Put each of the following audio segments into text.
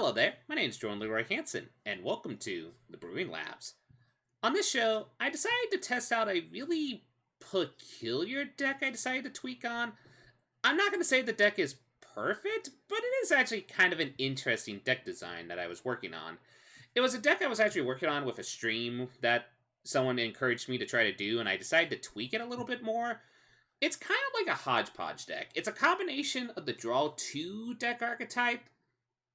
Hello there, my name is Jordan Leroy Hansen, and welcome to the Brewing Labs. On this show, I decided to test out a really peculiar deck I decided to tweak on. I'm not going to say the deck is perfect, but it is actually kind of an interesting deck design that I was working on. It was a deck I was actually working on with a stream that someone encouraged me to try to do, and I decided to tweak it a little bit more. It's kind of like a hodgepodge deck. It's a combination of the Draw 2 deck archetype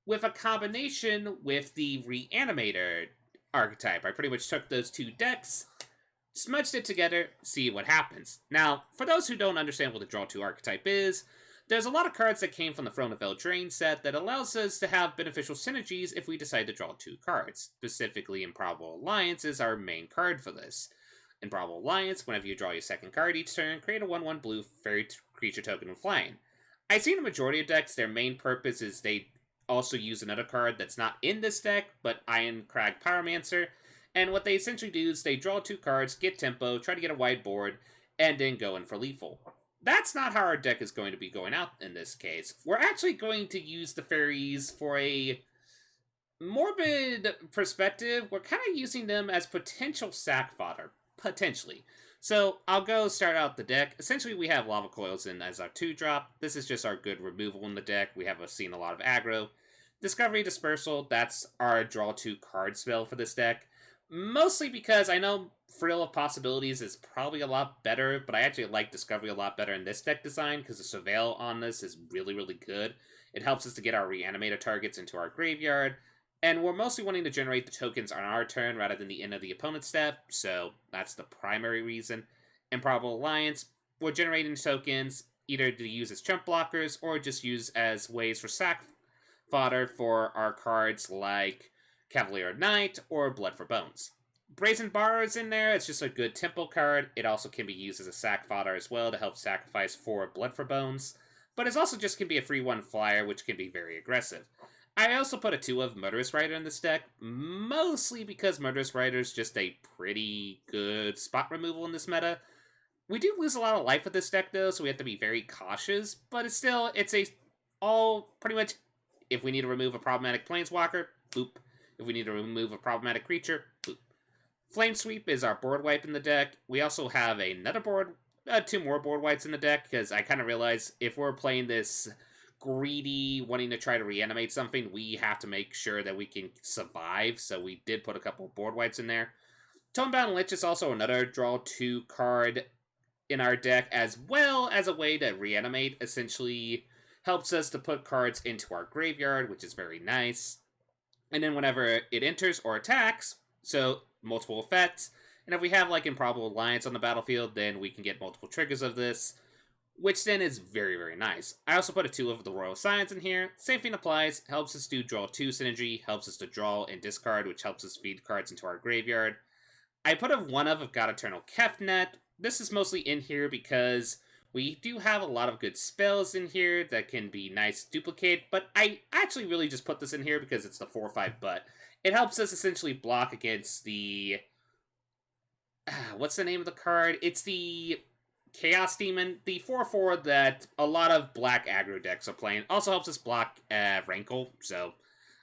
with a combination with the Reanimator archetype. I pretty much took those two decks, smudged it together, see what happens. Now, for those who don't understand what the Draw 2 archetype is, there's a lot of cards that came from the Throne of Eldraine set that allows us to have beneficial synergies if we decide to draw 2 cards. Specifically, Improbable Alliance is our main card for this. Improbable Alliance, whenever you draw your second card each turn, create a 1/1 blue fairy creature token with flying. I've seen a majority of decks, their main purpose is they also use another card that's not in this deck, but Ironcrag Pyromancer, and what they essentially do is they draw 2 cards, get tempo, try to get a wide board, and then go in for lethal. That's not how our deck is going to be going out in this case. We're actually going to use the fairies for a morbid perspective. We're kind of using them as potential sack fodder, potentially. So I'll go start out the deck. Essentially, we have Lava Coils in as our 2-drop. This is just our good removal in the deck. We have seen a lot of aggro. Discovery Dispersal, that's our draw 2 card spell for this deck. Mostly because I know Frill of Possibilities is probably a lot better, but I actually like Discovery a lot better in this deck design because the Surveil on this is really, really good. It helps us to get our Reanimator targets into our graveyard. And we're mostly wanting to generate the tokens on our turn rather than the end of the opponent's step, so that's the primary reason. Improbable Alliance, we're generating tokens either to use as chump blockers or just use as ways for sack fodder for our cards like Cavalier Knight or Blood for Bones. Brazen Borrower is in there, it's just a good tempo card. It also can be used as a sack fodder as well to help sacrifice 4 Blood for Bones, but it also just can be a free 1 flyer, which can be very aggressive. I also put a 2 of Murderous Rider in this deck, mostly because Murderous Rider is just a pretty good spot removal in this meta. We do lose a lot of life with this deck though, so we have to be very cautious, but it's all pretty much, if we need to remove a problematic Planeswalker, boop. If we need to remove a problematic creature, boop. Flame Sweep is our board wipe in the deck. We also have another 2 more board wipes in the deck, because I kind of realize if we're playing this greedy, wanting to try to reanimate something, we have to make sure that we can survive, so we did put a couple board wipes in there. Tonebound Lich is also another draw 2 card in our deck, as well as a way to reanimate. Essentially helps us to put cards into our graveyard, which is very nice. And then whenever it enters or attacks, so multiple effects, and if we have like Improbable Alliance on the battlefield, then we can get multiple triggers of this, which then is very, very nice. I also put a 2 of the Royal Science in here. Same thing applies. Helps us do draw 2 synergy. Helps us to draw and discard, which helps us feed cards into our graveyard. I put a 1 of God Eternal Kefnet. This is mostly in here because we do have a lot of good spells in here that can be nice to duplicate, but I actually really just put this in here because it's the 4/5 butt. It helps us essentially block against the... what's the name of the card? It's the Chaos Demon, the 4/4 that a lot of black aggro decks are playing. Also helps us block Rankle, so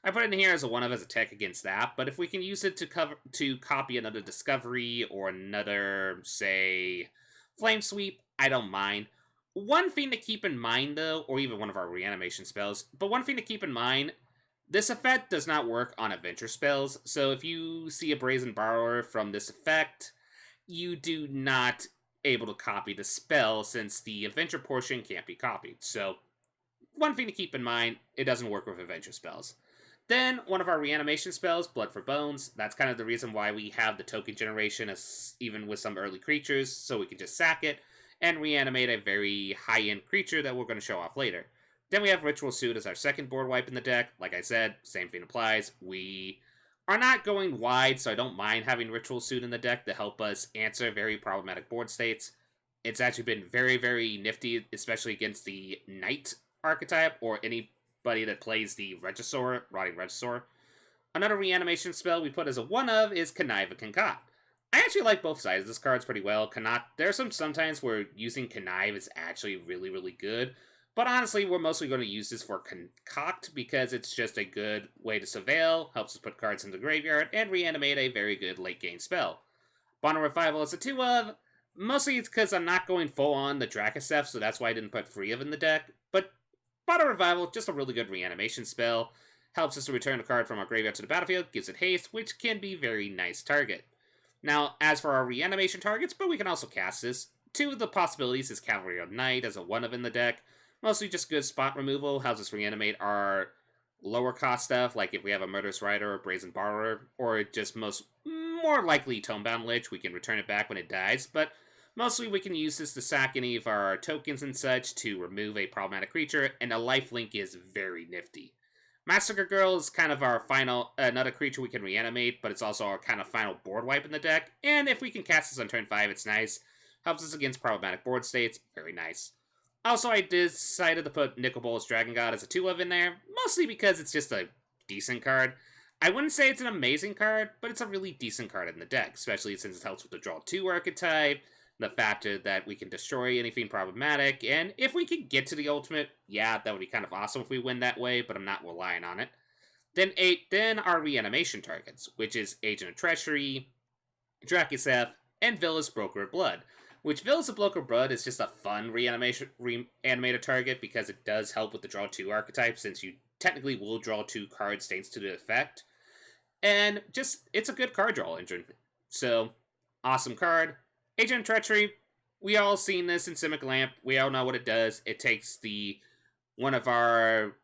I put it in here as a 1 of as a tech against that, but if we can use it to copy another Discovery or another, say, Flame Sweep, I don't mind. One thing to keep in mind, though, or even one of our reanimation spells, but one thing to keep in mind, this effect does not work on adventure spells, so if you see a Brazen Borrower from this effect, you do not able to copy the spell since the adventure portion can't be copied. So, one thing to keep in mind, it doesn't work with adventure spells. Then, one of our reanimation spells, Blood for Bones. That's kind of the reason why we have the token generation, even with some early creatures, so we can just sack it and reanimate a very high-end creature that we're going to show off later. Then we have Ritual Suit as our second board wipe in the deck. Like I said, same thing applies. We are not going wide, so I don't mind having Ritual Suit in the deck to help us answer very problematic board states. It's actually been very, very nifty, especially against the Knight archetype, or anybody that plays the Regisaur, Rotting Regisaur. Another reanimation spell we put as a 1 of is Connive a Concat. I actually like both sides of this card pretty well. There are sometimes where using Connive is actually really, really good, But honestly, we're mostly going to use this for Concoct because it's just a good way to surveil, helps us put cards in the graveyard, and reanimate a very good late game spell. Bottom Revival is a 2 of. Mostly it's because I'm not going full on the Dracossef, so that's why I didn't put 3 of in the deck. But Bottom Revival, just a really good reanimation spell. Helps us to return a card from our graveyard to the battlefield, gives it haste, which can be very nice target. Now, as for our reanimation targets, but we can also cast this. 2 of the possibilities is Cavalry of Night as a 1 of in the deck. Mostly just good spot removal, helps us reanimate our lower cost stuff, like if we have a Murderous Rider or Brazen Borrower, or just more likely Tomebound Lich, we can return it back when it dies, but mostly we can use this to sack any of our tokens and such to remove a problematic creature, and a lifelink is very nifty. Massacre Girl is kind of our final, another creature we can reanimate, but it's also our kind of final board wipe in the deck, and if we can cast this on turn 5, it's nice. Helps us against problematic board states, very nice. Also, I decided to put Nicol Bolas Dragon God as a 2 of in there, mostly because it's just a decent card. I wouldn't say it's an amazing card, but it's a really decent card in the deck, especially since it helps with the Draw 2 archetype, the fact that we can destroy anything problematic, and if we could get to the ultimate, yeah, that would be kind of awesome if we win that way, but I'm not relying on it. Then our reanimation targets, which is Agent of Treachery, Dracossef, and Villas Broker of Blood. Which Villas of Broker of Blood is just a fun reanimator target because it does help with the Draw 2 archetype, since you technically will draw 2 cards thanks to the effect. And just, it's a good card draw engine. So, awesome card. Agent of Treachery, we all seen this in Simic Lamp. We all know what it does. It takes one of our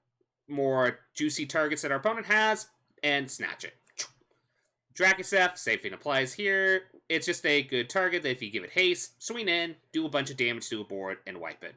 more juicy targets that our opponent has and snatch it. Dracossef, same thing applies here. It's just a good target that if you give it haste, swing in, do a bunch of damage to a board, and wipe it.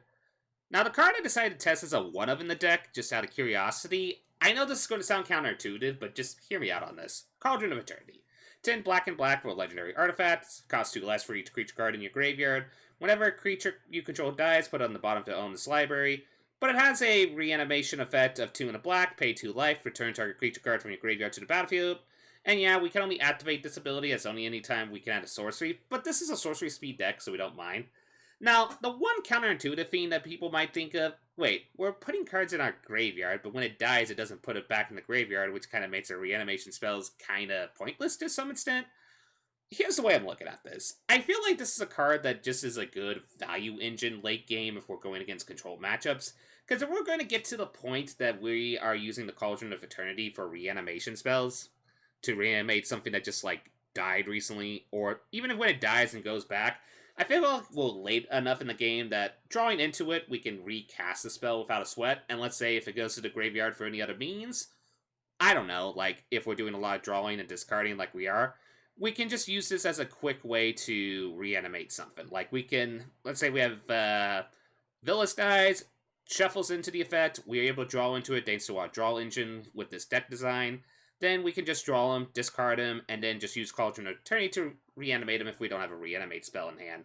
Now, the card I decided to test as a 1 of in the deck, just out of curiosity. I know this is going to sound counterintuitive, but just hear me out on this. Cauldron of Eternity. 10 black and black for legendary artifacts. Costs 2 less for each creature card in your graveyard. Whenever a creature you control dies, put it on the bottom to own this library. But it has a reanimation effect of 2 and a black, pay 2 life, return target creature card from your graveyard to the battlefield. And yeah, we can only activate this ability as only any time we can add a sorcery, but this is a sorcery speed deck, so we don't mind. Now, the one counterintuitive thing that people might think of, wait, we're putting cards in our graveyard, but when it dies, it doesn't put it back in the graveyard, which kind of makes our reanimation spells kind of pointless to some extent. Here's the way I'm looking at this. I feel like this is a card that just is a good value engine late game if we're going against controlled matchups. Because if we're going to get to the point that we are using the Cauldron of Eternity for reanimation spells, to reanimate something that just, like, died recently, or even if when it dies and goes back, I feel like we're late enough in the game that drawing into it, we can recast the spell without a sweat, and let's say if it goes to the graveyard for any other means, I don't know, like, if we're doing a lot of drawing and discarding like we are, we can just use this as a quick way to reanimate something. Like, we can, let's say we have, Villas dies, shuffles into the effect, we're able to draw into it thanks to our draw engine with this deck design. Then we can just draw him, discard him, and then just use Cauldron of Eternity to reanimate him if we don't have a reanimate spell in hand.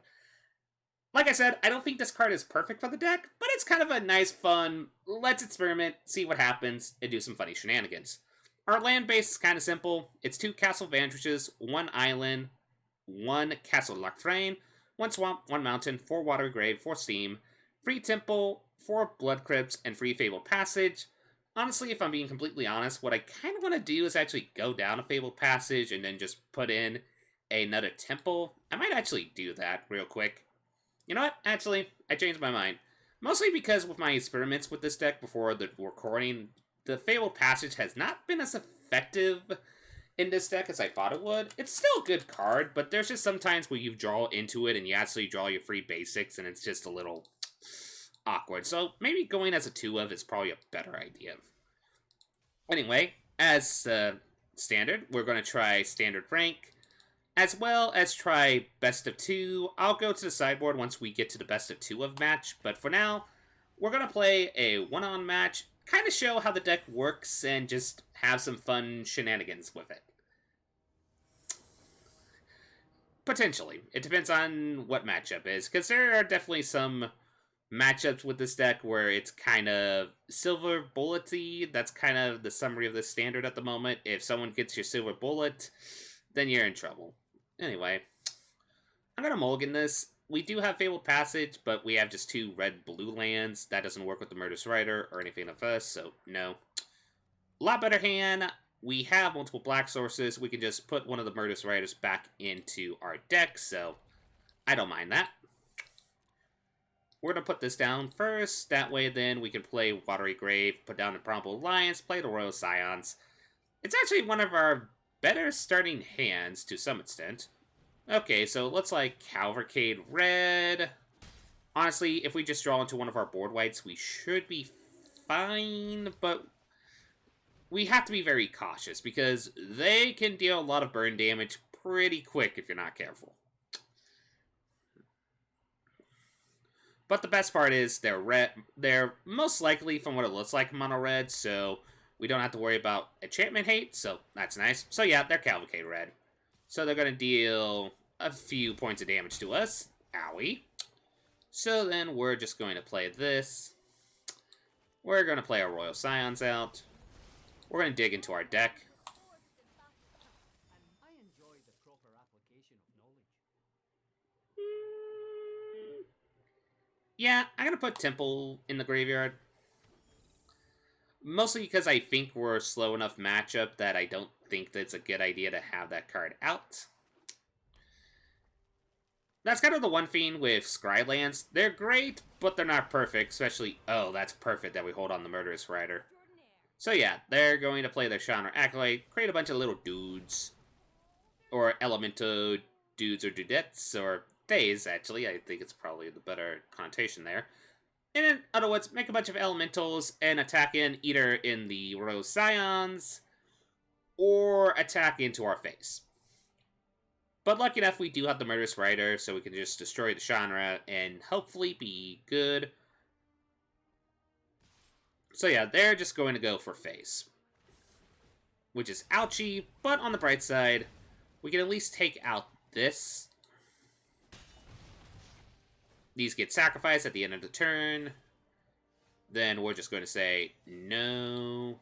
Like I said, I don't think this card is perfect for the deck, but it's kind of a nice, fun, let's experiment, see what happens, and do some funny shenanigans. Our land base is kind of simple. It's 2 Castle Vantages, 1 Island, 1 Castle Locthrain, 1 Swamp, 1 Mountain, 4 Watery Grave, 4 Steam, 3 Temple, 4 Blood Crypts, and 3 Fabled Passage. Honestly, if I'm being completely honest, what I kind of want to do is actually go down a Fabled Passage and then just put in another Temple. I might actually do that real quick. You know what? Actually, I changed my mind. Mostly because with my experiments with this deck before the recording, the Fabled Passage has not been as effective in this deck as I thought it would. It's still a good card, but there's just sometimes where you draw into it and you actually draw your free basics and it's just a little awkward. So maybe going as a 2 of is probably a better idea. Anyway, as standard, we're going to try standard rank, as well as try best of 2. I'll go to the sideboard once we get to the best of 2 of match, but for now, we're going to play a 1-on match, kind of show how the deck works, and just have some fun shenanigans with it. Potentially. It depends on what matchup is, because there are definitely some matchups with this deck where it's kind of silver bullet-y. That's kind of the summary of this standard at the moment. If someone gets your silver bullet, then you're in trouble. Anyway, I'm going to mulligan this. we do have Fabled Passage, but we have just 2 red-blue lands. That doesn't work with the Murderous Rider or anything of us, so no. A lot better hand. We have multiple black sources. We can just put one of the Murderous Riders back into our deck, so I don't mind that. We're going to put this down first. That way, then, we can play Watery Grave, put down the Improbable Alliance, play the Royal Scions. It's actually one of our better starting hands, to some extent. Okay, so it looks like Cavalcade Red. Honestly, if we just draw into one of our board whites, we should be fine, but we have to be very cautious, because they can deal a lot of burn damage pretty quick if you're not careful. But the best part is they're red. They're most likely, from what it looks like, mono red, so we don't have to worry about enchantment hate, so that's nice. So yeah, they're Cavalcade Red. So they're going to deal a few points of damage to us. Owie. So then we're just going to play this. We're going to play our Royal Scions out. We're going to dig into our deck. Yeah, I'm going to put Temple in the graveyard. Mostly because I think we're a slow enough matchup that I don't think that's a good idea to have that card out. That's kind of the one thing with Scrylands. They're great, but they're not perfect, especially... Oh, that's perfect that we hold on the Murderous Rider. So yeah, they're going to play their Chandra Acolyte, create a bunch of little dudes. Or Elemental dudes or dudettes, or Thays, actually. I think it's probably the better connotation there. And in other words, make a bunch of elementals and attack in either in the Royal Scions or attack into our face. But lucky enough, we do have the Murderous Rider, so we can just destroy the Chandra and hopefully be good. So yeah, they're just going to go for face. Which is ouchy, but on the bright side, we can at least take out this. These get sacrificed at the end of the turn. Then we're just going to say, no.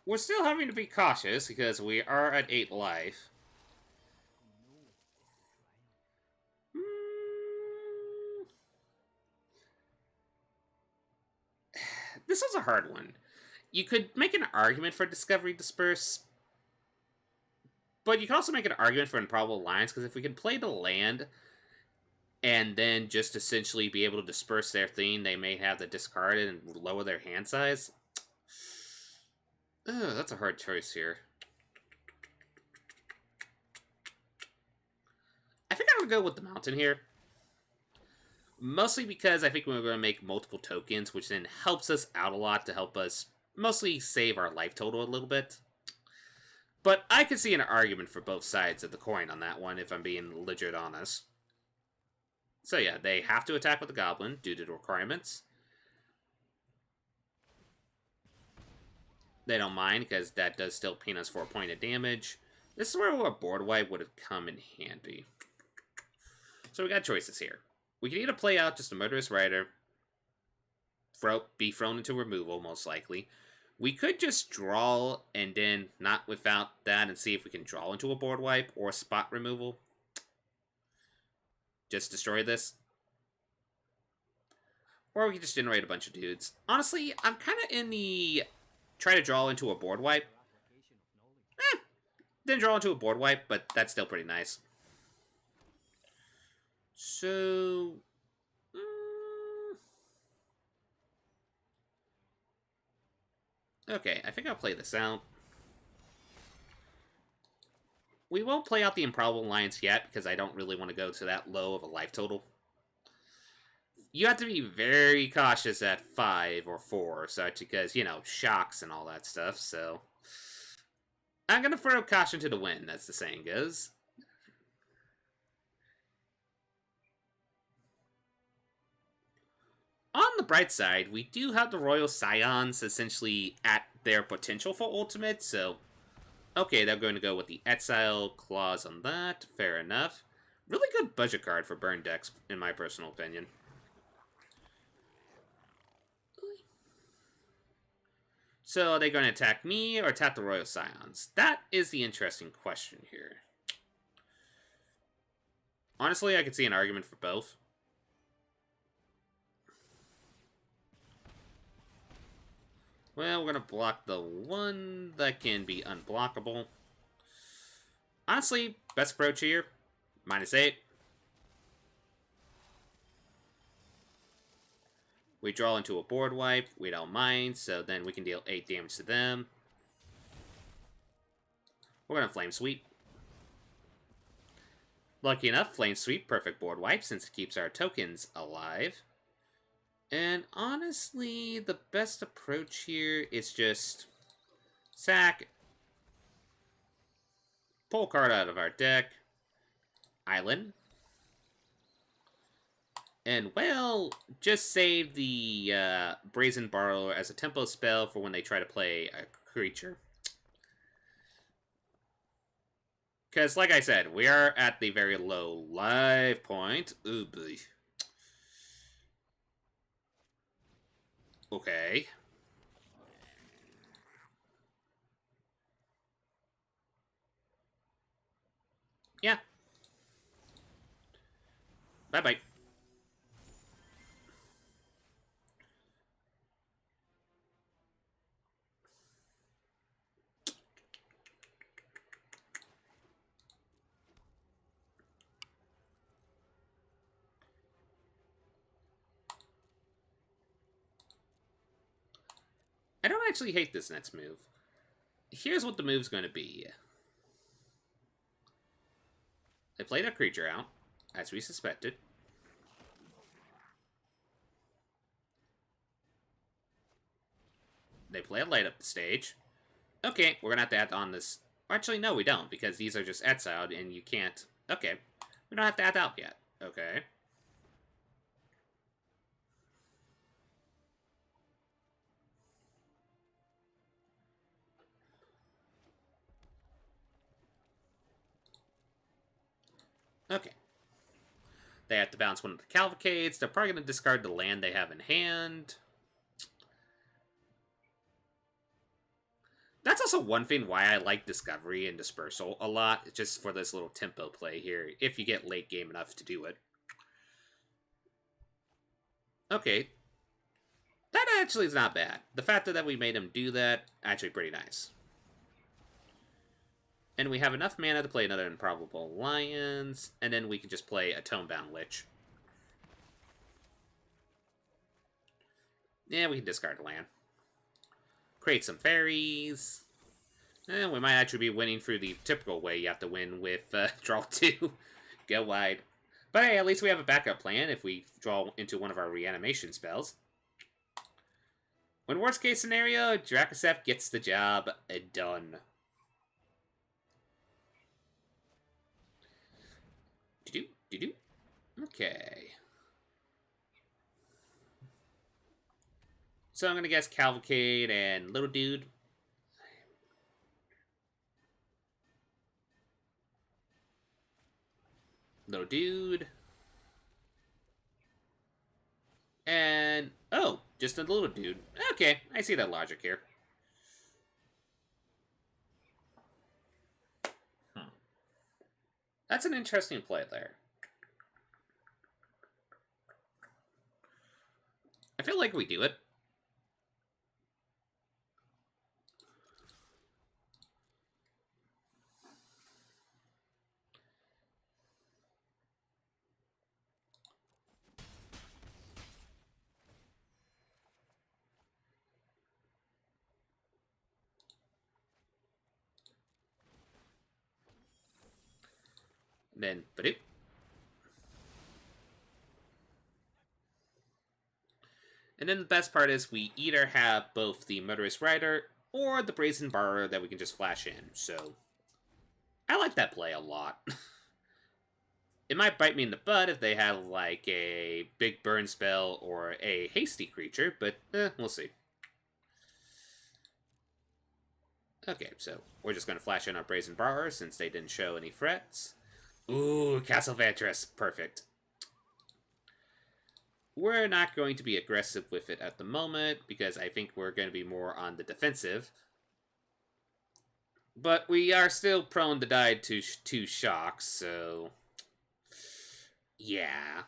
We're still having to be cautious because we are at 8 life. This was a hard one. You could make an argument for Discovery Disperse, but you can also make an argument for Improbable Alliance, because if we can play the land and then just essentially be able to disperse their thing, they may have to discard it and lower their hand size. Ugh, that's a hard choice here. I think I'm going to go with the Mountain here. Mostly because I think we're going to make multiple tokens, which then helps us out a lot to help us mostly save our life total a little bit. But I could see an argument for both sides of the coin on that one, if I'm being legit honest. So yeah, they have to attack with the Goblin due to the requirements. They don't mind, because that does still ping us for a point of damage. This is where a board wipe would have come in handy. So we got choices here. We can either play out just a Murderous Rider, be thrown into removal, most likely. We could just draw and then not without that and see if we can draw into a board wipe or spot removal. Just destroy this. Or we can just generate a bunch of dudes. Honestly, I'm kind of in the try to draw into a board wipe. Didn't draw into a board wipe, but that's still pretty nice. So... okay, I think I'll play this out. We won't play out the Improbable Alliance yet, because I don't really want to go to that low of a life total. You have to be very cautious at 5 or 4 or such, because, you know, shocks and all that stuff, so... I'm going to throw caution to the wind, as the saying goes. On the bright side, we do have the Royal Scions essentially at their potential for ultimate, so... okay, they're going to go with the Exile clause on that. Fair enough. Really good budget card for burn decks, in my personal opinion. So are they going to attack me or attack the Royal Scions? That is the interesting question here. Honestly, I could see an argument for both. Well, we're going to block the one that can be unblockable. Honestly, best approach here, -8. We draw into a board wipe, we don't mind, so then we can deal 8 damage to them. We're going to Flame Sweep. Lucky enough, Flame Sweep, perfect board wipe since it keeps our tokens alive. And honestly, the best approach here is just sack, pull a card out of our deck, island, and, well, just save the Brazen Borrower as a tempo spell for when they try to play a creature. Because, like I said, we are at the very low life point. Ooh, boy. Okay. Yeah. Bye-bye. I don't actually hate this next move. Here's what the move's going to be. They played a creature out, as we suspected. They play a light up the stage. Okay, we're going to have to add on this. Actually, no, we don't, because these are just exiled, and you can't... Okay, we don't have to add out yet. Okay. Okay. They have to bounce one of the Cavalcades. They're probably going to discard the land they have in hand. That's also one thing why I like Discovery and Dispersal a lot, just for this little tempo play here, if you get late game enough to do it. Okay. That actually is not bad. The fact that we made him do that, actually pretty nice. And we have enough mana to play another Improbable Alliance, and then we can just play a Tonebound Lich. Yeah, we can discard a land. Create some fairies. We might actually be winning through the typical way you have to win with draw 2. Go wide. But hey, at least we have a backup plan if we draw into one of our reanimation spells. When worst case scenario, Dracosept gets the job done. Do-do. Okay. So I'm going to guess Cavalcade and Little Dude. Little Dude. And, oh, just a Little Dude. Okay, I see that logic here. That's an interesting play there. I feel like we do it. Then, ba-doop. And then the best part is we either have both the Murderous Rider or the Brazen Borrower that we can just flash in. So, I like that play a lot. It might bite me in the butt if they have, like, a big burn spell or a hasty creature, but we'll see. Okay, so we're just going to flash in our Brazen Borrower since they didn't show any threats. Ooh, Castle Ventress. Perfect. we're not going to be aggressive with it at the moment because I think we're going to be more on the defensive. But we are still prone to die to 2 shocks, so yeah.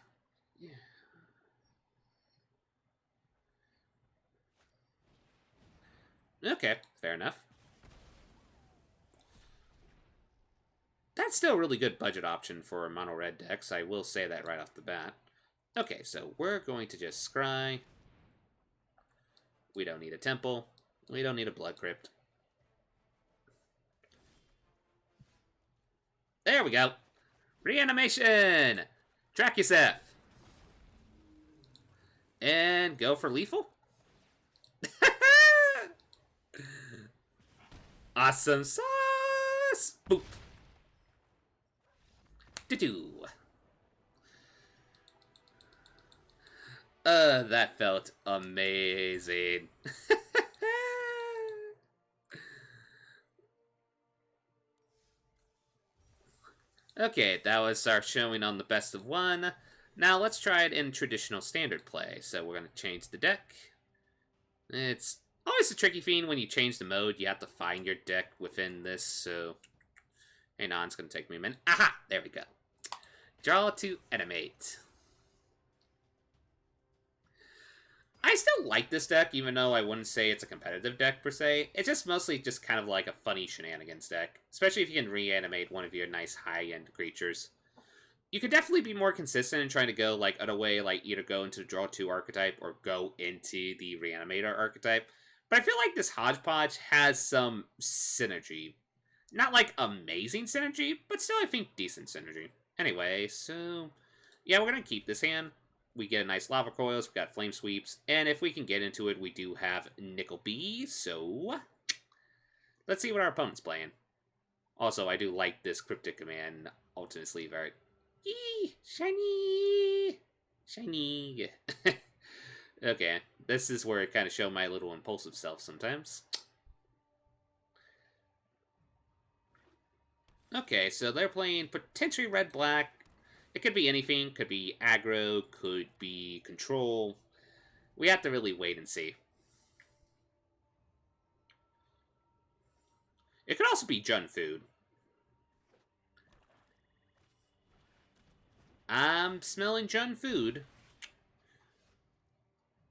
Okay, fair enough. That's still a really good budget option for mono red decks, I will say that right off the bat. Okay, so we're going to just scry. We don't need a temple. We don't need a blood crypt. There we go. Reanimation! Track yourself. And go for lethal? Awesome sauce! Boop. Do-do. That felt amazing. Okay, that was our showing on the best of one. Now let's try it in traditional standard play. So we're going to change the deck. It's always a tricky thing when you change the mode. You have to find your deck within this, so... Hang on, it's going to take me a minute. Aha! There we go. DrawTwoAnimate. I still like this deck, even though I wouldn't say it's a competitive deck, per se. It's just mostly just kind of like a funny shenanigans deck. Especially if you can reanimate one of your nice high-end creatures. You could definitely be more consistent in trying to go, like, other way, like, either go into the Draw 2 archetype or go into the Reanimator archetype. But I feel like this hodgepodge has some synergy. Not, like, amazing synergy, but still, I think, decent synergy. Anyway, so... yeah, we're going to keep this hand. We get a nice lava coils, we got flame sweeps, and if we can get into it, we do have Nickel B, so... let's see what our opponent's playing. Also, I do like this cryptic command, Ultimate Sleeve Art. Yee! Shiny! Shiny! Okay, this is where I kind of show my little impulsive self sometimes. Okay, so they're playing potentially red-black. It could be anything. Could be aggro, could be control. We have to really wait and see. It could also be Jun food. I'm smelling Jun food.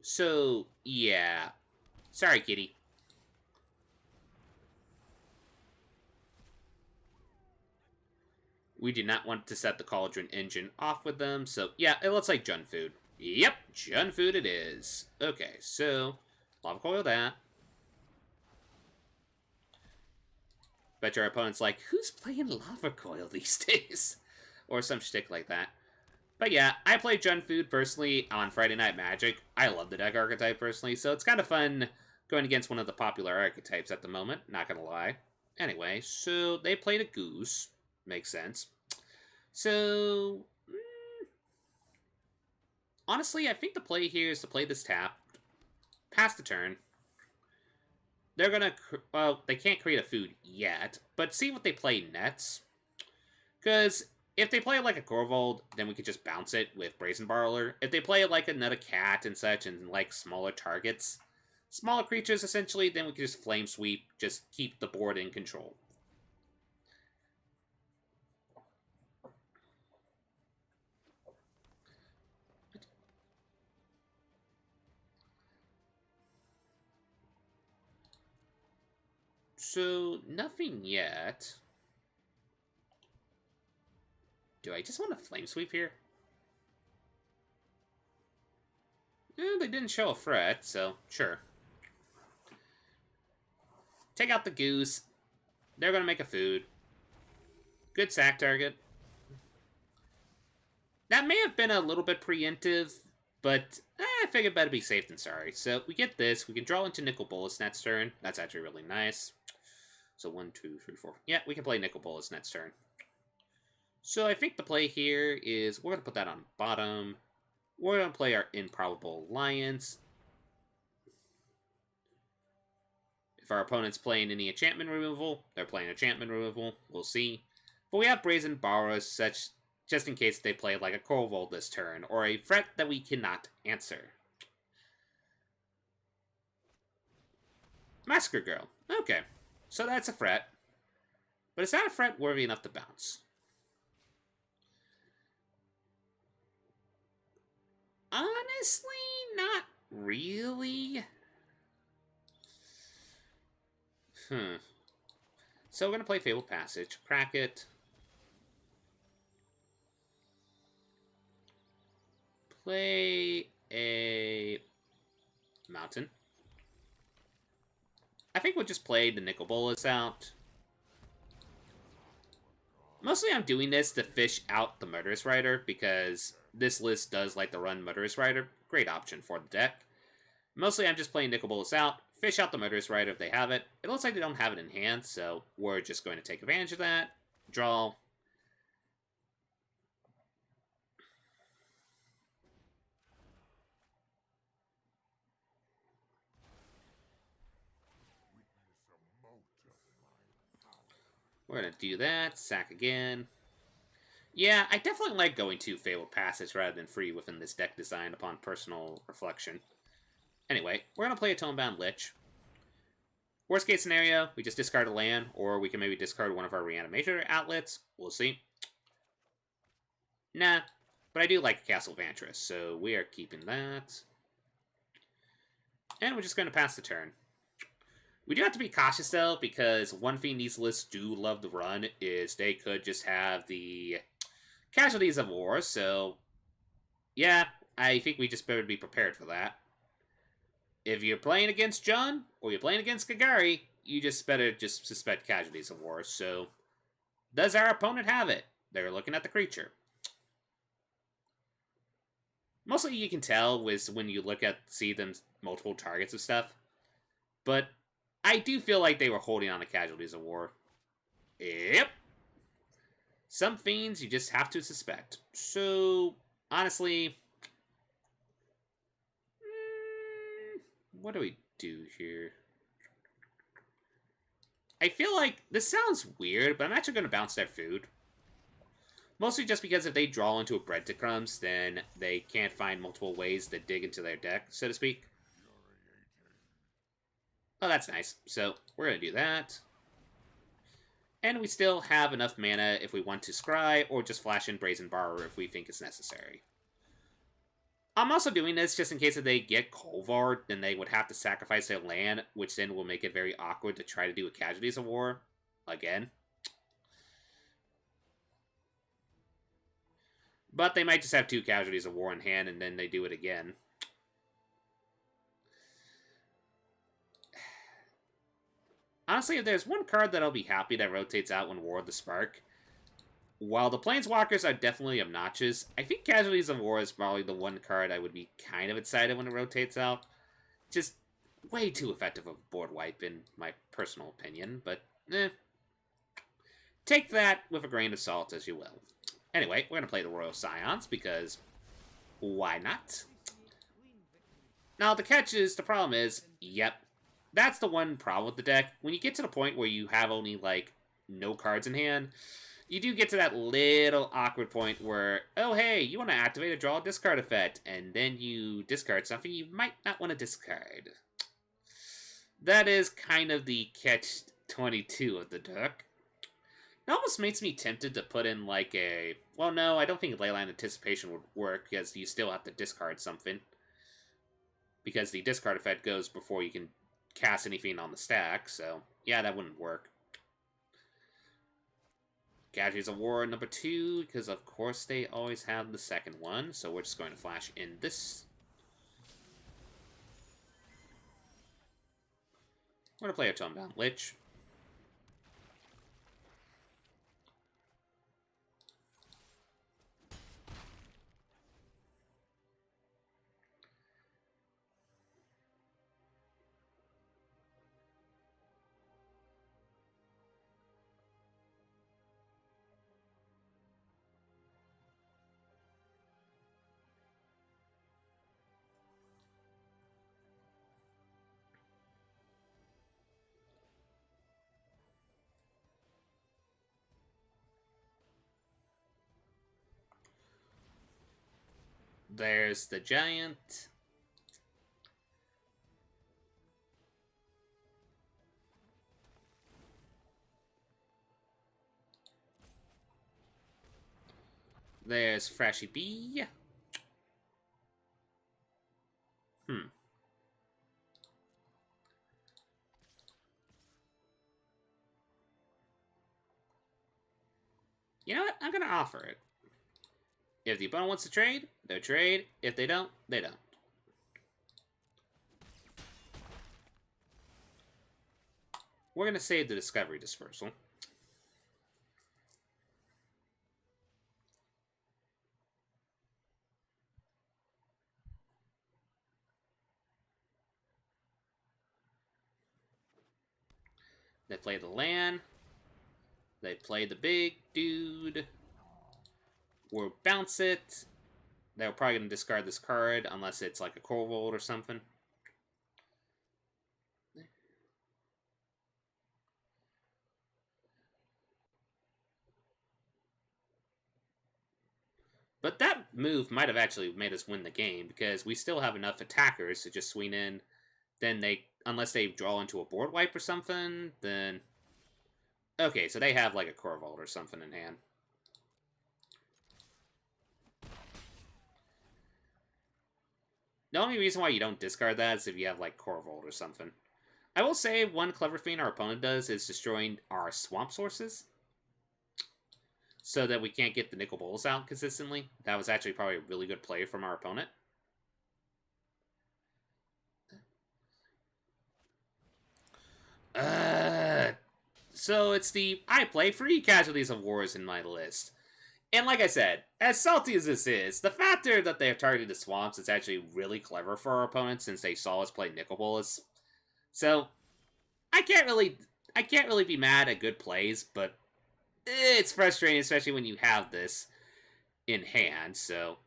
So, yeah. Sorry, kitty. We do not want to set the Cauldron engine off with them, so yeah, it looks like Jun food. Yep, Jun food it is. Okay, so, lava coil that. Bet your opponent's like, who's playing lava coil these days? Or some shtick like that. But yeah, I play Jun food personally on Friday Night Magic. I love the deck archetype personally, so it's kind of fun going against one of the popular archetypes at the moment, not gonna lie. Anyway, so they played a goose. Makes sense. So, honestly, I think the play here is to play this tap, pass the turn. They're gonna, well, they can't create a food yet, but see what they play next. Because if they play like a Corvold, then we could just bounce it with Brazen Borrower. If they play like another cat and such, and like smaller targets, smaller creatures essentially, then we could just Flame Sweep, just keep the board in control. So, nothing yet. Do I just want to Flame Sweep here? They didn't show a threat, so sure. Take out the goose. They're going to make a food. Good sack target. That may have been a little bit preemptive, but I figured better be safe than sorry. So we get this. We can draw into Nicol Bolas next turn. That's actually really nice. So 1, 2, 3, 4. Yeah, we can play Nicol Bolas next turn. So I think the play here is we're going to put that on bottom. We're going to play our Improbable Alliance. If our opponent's playing any enchantment removal, they're playing enchantment removal. We'll see. But we have Brazen Borrower such just in case they play like a Corvold this turn, or a threat that we cannot answer. Massacre Girl. Okay, so that's a threat. But is that a threat worthy enough to bounce? Honestly, not really. So we're going to play Fabled Passage, crack it. Play a Mountain. I think we'll just play the Nicol Bolas out. Mostly I'm doing this to fish out the Murderous Rider, because this list does like to run Murderous Rider. Great option for the deck. Mostly I'm just playing Nicol Bolas out, fish out the Murderous Rider if they have it. It looks like they don't have it in hand, so we're just going to take advantage of that. Draw. We're going to do that. Sack again. Yeah, I definitely like going to Fabled Passage rather than free within this deck design upon personal reflection. Anyway, we're going to play a Tonebound Lich. Worst case scenario, we just discard a land, or we can maybe discard one of our Reanimator outlets. We'll see. Nah, but I do like Castle Vantress, so we are keeping that. And we're just going to pass the turn. We do have to be cautious, though, because one thing these lists do love to run is they could just have the Casualties of War, so yeah, I think we just better be prepared for that. If you're playing against John, or you're playing against Kagari, you just better just suspect Casualties of War, so does our opponent have it? They're looking at the creature. Mostly you can tell with when you see them multiple targets of stuff, but I do feel like they were holding on to Casualties of War. Yep. Some fiends you just have to suspect. So, honestly, what do we do here? I feel like this sounds weird, but I'm actually going to bounce their food. Mostly just because if they draw into a breadcrumbs, then they can't find multiple ways to dig into their deck, so to speak. Oh, that's nice. So, we're going to do that. And we still have enough mana if we want to scry, or just flash in Brazen Borrower if we think it's necessary. I'm also doing this just in case if they get Kolvard, then they would have to sacrifice their land, which then will make it very awkward to try to do a Casualties of War again. But they might just have 2 Casualties of War in hand, and then they do it again. Honestly, if there's one card that I'll be happy that rotates out when War of the Spark, while the Planeswalkers are definitely obnoxious, I think Casualties of War is probably the one card I would be kind of excited when it rotates out. Just way too effective of a board wipe, in my personal opinion, but take that with a grain of salt as you will. Anyway, we're going to play the Royal Scions, because why not? Now, the problem is, yep, that's the one problem with the deck. When you get to the point where you have only, like, no cards in hand, you do get to that little awkward point where, oh, hey, you want to activate a draw a discard effect, and then you discard something you might not want to discard. That is kind of the catch-22 of the deck. It almost makes me tempted to put in, like, a... Well, no, I don't think Leyline Anticipation would work, because you still have to discard something. Because the discard effect goes before you can cast anything on the stack, so yeah, that wouldn't work. Casualties of War number 2, because of course they always have the second one, so we're just going to flash in this. We're going to play a Tonebound Lich. There's the giant. There's Frashy B. You know what? I'm gonna offer it. If the opponent wants to trade, they'll trade. If they don't, they don't. We're gonna save the Discovery Dispersal. They play the land. They play the big dude. We'll bounce it. They're probably going to discard this card unless it's like a Corvold or something. But that move might have actually made us win the game because we still have enough attackers to just swing in. Then they, unless they draw into a board wipe or something, then... Okay, so they have like a Corvold or something in hand. The only reason why you don't discard that is if you have like Corvold or something. I will say one clever thing our opponent does is destroying our swamp sources. So that we can't get the Nicol Bolas out consistently. That was actually probably a really good play from our opponent. So it's the I play free Casualties of Wars in my list. And like I said, as salty as this is, the factor that they're targeting the swamps is actually really clever for our opponents since they saw us play Nicol Bolas. So I can't really be mad at good plays, but it's frustrating, especially when you have this in hand. So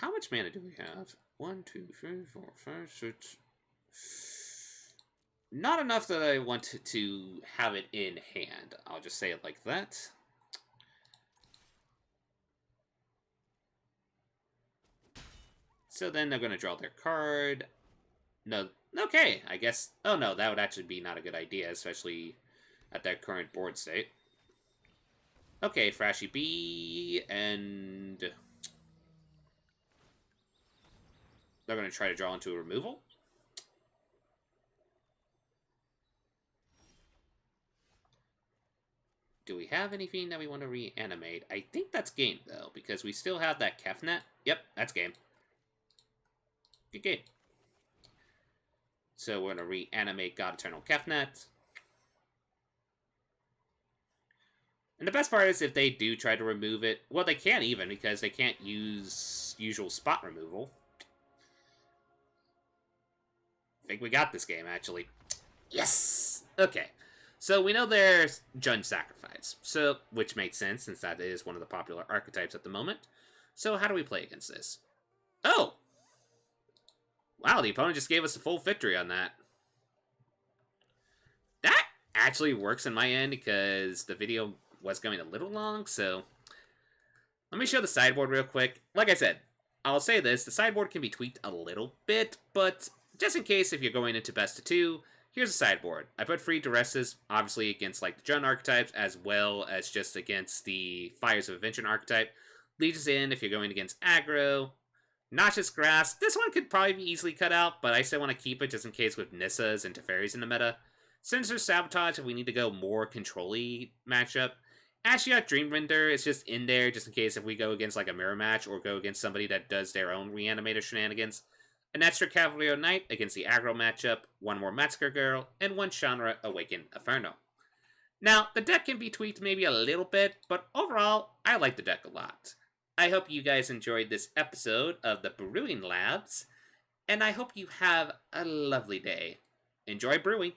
how much mana do we have? 1, 2, 3, 4, 5, 6. Not enough that I want to have it in hand. I'll just say it like that. So then they're going to draw their card. No, okay, I guess... Oh no, that would actually be not a good idea, especially at their current board state. Okay, Frashy B, and... They're going to try to draw into a removal. Do we have anything that we want to reanimate? I think that's game, though, because we still have that Kefnet. Yep, that's game. Good game. So we're going to reanimate God Eternal Kefnet. And the best part is if they do try to remove it, well, they can't even, because they can't use usual spot removal. I think we got this game, actually. Yes! Okay. So we know there's Judge Sacrifice, so which makes sense since that is one of the popular archetypes at the moment. So how do we play against this? Oh! Wow, the opponent just gave us a full victory on that. That actually works in my end because the video was going a little long, so... Let me show the sideboard real quick. Like I said, I'll say this, the sideboard can be tweaked a little bit, but just in case if you're going into best of 2, here's a sideboard. I put 3 Duresses, obviously against like the Jund archetypes, as well as just against the Fires of Invention archetype. Legions in if you're going against aggro. Noxious Grass, this one could probably be easily cut out, but I still want to keep it just in case with Nissas and Teferis in the meta. Sinister Sabotage if we need to go more control-y matchup. Ashiok Dreamrender is just in there just in case if we go against like a mirror match or go against somebody that does their own reanimator shenanigans. An extra Cavalier Knight against the aggro matchup, 1 more Metzger Girl, and 1 Chandra Awakened Inferno. Now, the deck can be tweaked maybe a little bit, but overall, I like the deck a lot. I hope you guys enjoyed this episode of the Brewing Labs, and I hope you have a lovely day. Enjoy brewing!